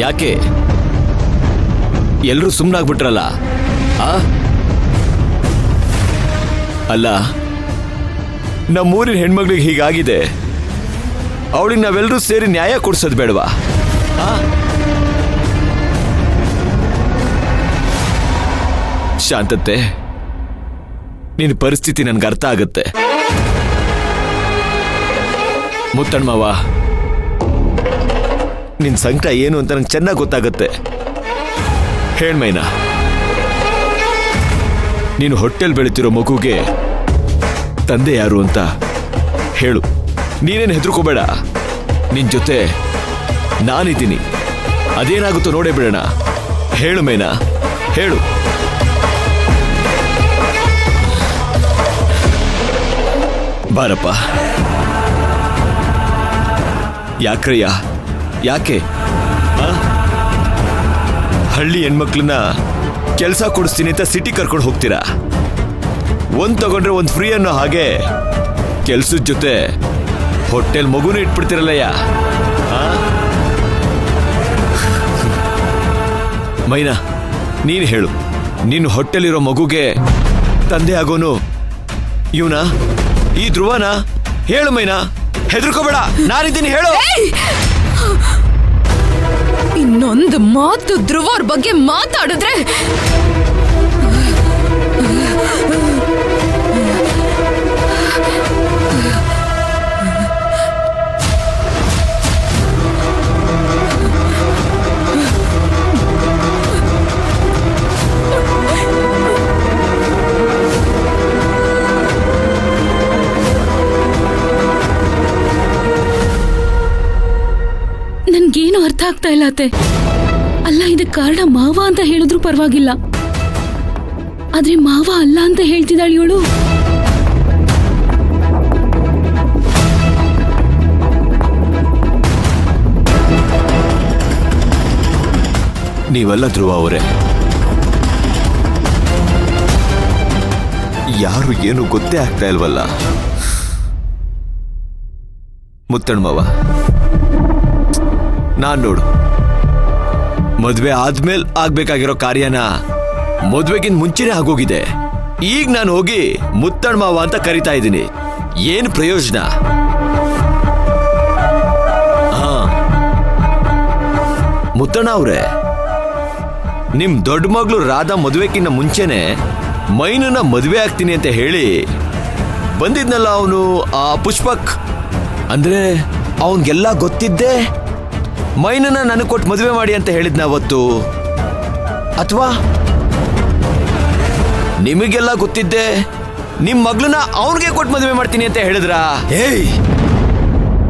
ಯಾಕೆ ಎಲ್ರೂ ಸುಮ್ಮನಾಗ್ಬಿಟ್ರಲ್ಲ? ಅಲ್ಲ, ನಮ್ಮೂರಿನ ಹೆಣ್ಮಗ್ಳಿಗೆ ಹೀಗಾಗಿದೆ, ಅವಳಿಗೆ ನಾವೆಲ್ಲರೂ ಸೇರಿ ನ್ಯಾಯ ಕೊಡ್ಸೋದು ಬೇಡವಾ? ಶಾಂತತೆ, ನಿನ್ನ ಪರಿಸ್ಥಿತಿ ನನ್ಗೆ ಅರ್ಥ ಆಗುತ್ತೆ. ಮುತ್ತಣ್ಮವ, ನಿನ್ ಸಂಕಟ ಏನು ಅಂತ ನಂಗೆ ಚೆನ್ನಾಗಿ ಗೊತ್ತಾಗುತ್ತೆ. ಹೇಳ್ಮೈನಾ, ನೀನು ಹೊಟ್ಟೆಲ್ ಬೆಳೀತಿರೋ ಮಗುಗೆ ತಂದೆ ಯಾರು ಅಂತ ಹೇಳು. ನೀನೇನು ಹೆದರ್ಕೋಬೇಡ, ನಿನ್ ಜೊತೆ ನಾನಿದ್ದೀನಿ. ಅದೇನಾಗುತ್ತೋ ನೋಡೇ ಬಿಡೋಣ. ಹೇಳು ಮೈನಾ, ಹೇಳು. ಬಾರಪ್ಪ. ಯಾಕ್ರಯ್ಯ, ಯಾಕೆ ಹಳ್ಳಿ ಹೆಣ್ಮಕ್ಳನ್ನ ಕೆಲಸ ಕೊಡಿಸ್ತೀನಿ ಅಂತ ಸಿಟಿ ಕರ್ಕೊಂಡು ಹೋಗ್ತೀರಾ? ಒಂದ್ ತಗೊಂಡ್ರೆ ಒಂದ್ ಫ್ರೀ ಅನ್ನೋ ಹಾಗೆ ಕೆಲ್ಸದ ಜೊತೆ ಹೊಟ್ಟೆಲ್ ಮಗುನೂ ಇಟ್ಬಿಡ್ತಿರಲ್ಲಯ್ಯ. ಮೈನಾ, ನೀನು ಹೇಳು, ನೀನು ಹೊಟ್ಟೆಲಿರೋ ಮಗುಗೆ ತಂದೆ ಆಗೋನು ಇವನಾ, ಈ ಧ್ರುವನಾ? ಹೇಳು ಮೈನಾ, ಹೆದರ್ಕೋಬೇಡ, ನಾನಿದ್ದೀನಿ, ಹೇಳು. ಇನ್ನೊಂದು ಮಾತು ಧ್ರುವವ್ರ ಬಗ್ಗೆ ಮಾತಾಡಿದ್ರೆ ನನ್ಗೇನು ಅರ್ಥ ಆಗ್ತಾ ಇಲ್ಲ ಅತ್ತೆ. ಅಲ್ಲ, ಇದಕ್ಕೆ ಕಾರಣ ಮಾವ ಅಂತ ಹೇಳಿದ್ರು ಪರವಾಗಿಲ್ಲ, ಆದ್ರೆ ಮಾವ ಅಲ್ಲ ಅಂತ ಹೇಳ್ತಿದ್ದಾಳೆ ಇವಳು. ನೀವಲ್ಲ ಧ್ರುವ ಅವರೇ, ಯಾರು ಏನು ಗೊತ್ತೇ ಆಗ್ತಾ ಇಲ್ವಲ್ಲ. ಮುತ್ತಣ್ಮವ, ನಾನ್ ನೋಡು, ಮದ್ವೆ ಆದ್ಮೇಲೆ ಆಗ್ಬೇಕಾಗಿರೋ ಕಾರ್ಯನ ಮದ್ವೆಗಿಂತ ಮುಂಚೆನೆ ಆಗೋಗಿದೆ. ಈಗ ನಾನು ಹೋಗಿ ಮುತ್ತಣ್ಮವ ಅಂತ ಕರಿತಾ ಇದ್ದೀನಿ. ಏನ್ ಪ್ರಯೋಜನ? ಮುತ್ತಣ್ಣ ಅವ್ರೆ, ನಿಮ್ ದೊಡ್ಡ ಮಗಳು ರಾಧಾ ಮದ್ವೆಗಿನ್ನ ಮುಂಚೆನೆ ಮೈನನ್ನ ಮದ್ವೆ ಆಗ್ತೀನಿ ಅಂತ ಹೇಳಿ ಬಂದಿದ್ನಲ್ಲ ಅವನು, ಆ ಪುಷ್ಪಕ್. ಅಂದ್ರೆ ಅವನ್ಗೆಲ್ಲ ಗೊತ್ತಿದ್ದೆ ಮೈನನ್ನ ನನಗೆ ಕೊಟ್ಟು ಮದುವೆ ಮಾಡಿ ಅಂತ ಹೇಳಿದ್ನ ಅವತ್ತು? ಅಥವಾ ನಿಮಗೆಲ್ಲ ಗೊತ್ತಿದ್ದೆ ನಿಮ್ ಮಗಳನ್ನ ಅವನಿಗೆ ಕೊಟ್ಟು ಮದುವೆ ಮಾಡ್ತೀನಿ ಅಂತ ಹೇಳಿದ್ರಾ? ಏಯ್,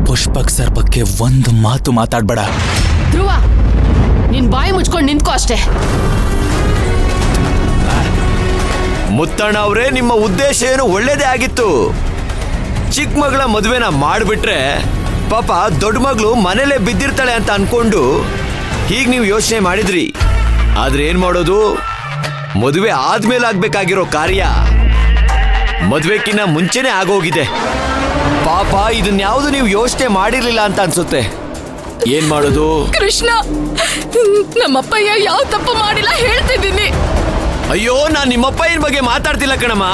ಪುಷ್ಪಕ್ ಸರ್ ಬಗ್ಗೆ ಒಂದು ಮಾತು ಮಾತಾಡ್ಬೇಡ. ಧ್ರುವ, ನಿನ್ ಬಾಯಿ ಮುಚ್ಕೊಂಡು ನಿಂತ್ಕೋ ಅಷ್ಟೇ. ಮುತ್ತಣ್ಣ ಅವರೇ, ನಿಮ್ಮ ಉದ್ದೇಶ ಏನು ಒಳ್ಳೇದೇ ಆಗಿತ್ತು. ಚಿಕ್ಕ ಮಗಳ ಮದುವೆನ ಮಾಡ್ಬಿಟ್ರೆ ಪಾಪ ದೊಡ್ಡ ಮಗಳು ಮನೇಲೆ ಬಿದ್ದಿರ್ತಾಳೆ ಅಂತ ಅನ್ಕೊಂಡು ಹೀಗ್ ನೀವು ಯೋಚನೆ ಮಾಡಿದ್ರಿ. ಆದ್ರೆ ಏನ್ ಮಾಡೋದು, ಮದುವೆ ಆದ್ಮೇಲೆ ಆಗ್ಬೇಕಾಗಿರೋ ಕಾರ್ಯ ಮದುವೆಕಿನ್ನ ಮುಂಚೆನೆ ಆಗೋಗಿದೆ. ಪಾಪ ಇದನ್ಯಾವುದು ನೀವು ಯೋಚನೆ ಮಾಡಿರ್ಲಿಲ್ಲ ಅಂತ ಅನ್ಸುತ್ತೆ. ಏನ್ ಮಾಡೋದು? ಕೃಷ್ಣ, ನಮ್ಮಪ್ಪಯ್ಯ ಯಾವ ತಪ್ಪು ಮಾಡಿಲ್ಲ ಹೇಳ್ತಿದ್ದೀನಿ. ಅಯ್ಯೋ, ನಾನ್ ನಿಮ್ಮಪ್ಪಯ್ಯನ ಬಗ್ಗೆ ಮಾತಾಡ್ತಿಲ್ಲ ಕಣಮ್ಮ,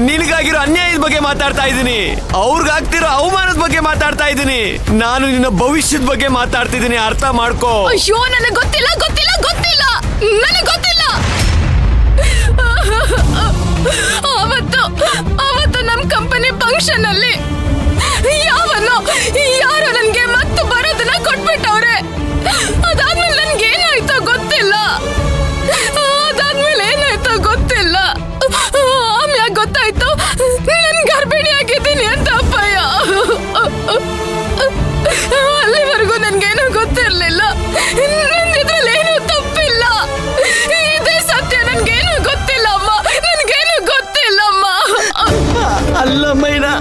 ನಿನಗಾಗಿರೋ ಅನ್ಯಾಯದ ಬಗ್ಗೆ ಮಾತಾಡ್ತಾ ಇದ್ದೀನಿ. ಅವ್ರಿಗಾಗ್ತಿರೋ ಅವಮಾನದ ಬಗ್ಗೆ ಮಾತಾಡ್ತಾ ಇದ್ದೀನಿ. ನಾನು ನಿನ್ನ ಭವಿಷ್ಯದ ಬಗ್ಗೆ ಮಾತಾಡ್ತಿದ್ದೀನಿ, ಅರ್ಥ ಮಾಡ್ಕೋ. ಅಯ್ಯೋ, ನನಗೆ ಗೊತ್ತಿಲ್ಲ ಗೊತ್ತಿಲ್ಲ ಗೊತ್ತಿಲ್ಲ, ನನಗೆ ಗೊತ್ತಿಲ್ಲ. ಅವತ್ತು ನಮ್ ಕಂಪನಿ ಫಂಕ್ಷನ್ ಅಲ್ಲಿ ಯಾರೋ ನನ್ಗೆ ಮತ್ತು ಬರೋದನ್ನ ಕೊಟ್ಬಿಟ್ಟವ್ರೆ. ಅದಾದ್ಮೇಲೆ ನನ್ಗೆ ಏನಾಯ್ತೋ ಗೊತ್ತಿಲ್ಲ. ಆಮ್ಯಾಗ ಗೊತ್ತಾಯ್ತು ನನ್ ಗರ್ಭಿಣಿ ಆಗಿದ್ದೀನಿ ಅಂತ ಅಪ್ಪಯ್ಯ. ಅಲ್ಲಿವರೆಗೂ ನನ್ಗೇನು ಗೊತ್ತಿರ್ಲಿಲ್ಲ. ಇದ್ರಲ್ಲಿ ಏನು ತಪ್ಪಿಲ್ಲ, ಇದೇ ಸತ್ಯ. ನನ್ಗೇನು ಗೊತ್ತಿಲ್ಲ ಅಮ್ಮ, ನನ್ಗೇನು ಗೊತ್ತಿಲ್ಲಮ್ಮ. ಅಲ್ಲ ಮೈನಾ,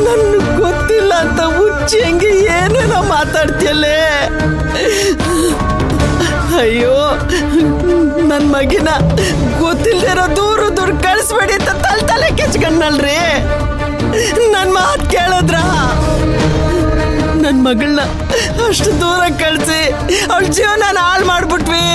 ನನ್ ಗೊತ್ತಿಲ್ಲ ಅಂತ ಹುಚ್ಚಿ ಹಂಗೆ ಏನೇನೋ ಮಾತಾಡ್ತಿಯಲ್ಲೇ. ಅಯ್ಯೋ, ನನ್ ಮಗಿನ ಗೊತ್ತಿಲ್ದಿರೋ ದೂರ ಕಳಿಸ್ಬೇಡಿ ಅಂತ ತಲೆ ಕೆಚ್ಕೊಂಡಲ್ರಿ. ನನ್ ಮಾತು ಕೇಳಿದ್ರ ನನ್ನ ಮಗಳನ್ನ ಅಷ್ಟು ದೂರ ಕಳ್ಸಿ ಅವಳ ಜೀವನ ಹಾಳು ಮಾಡ್ಬಿಟ್ವಿ.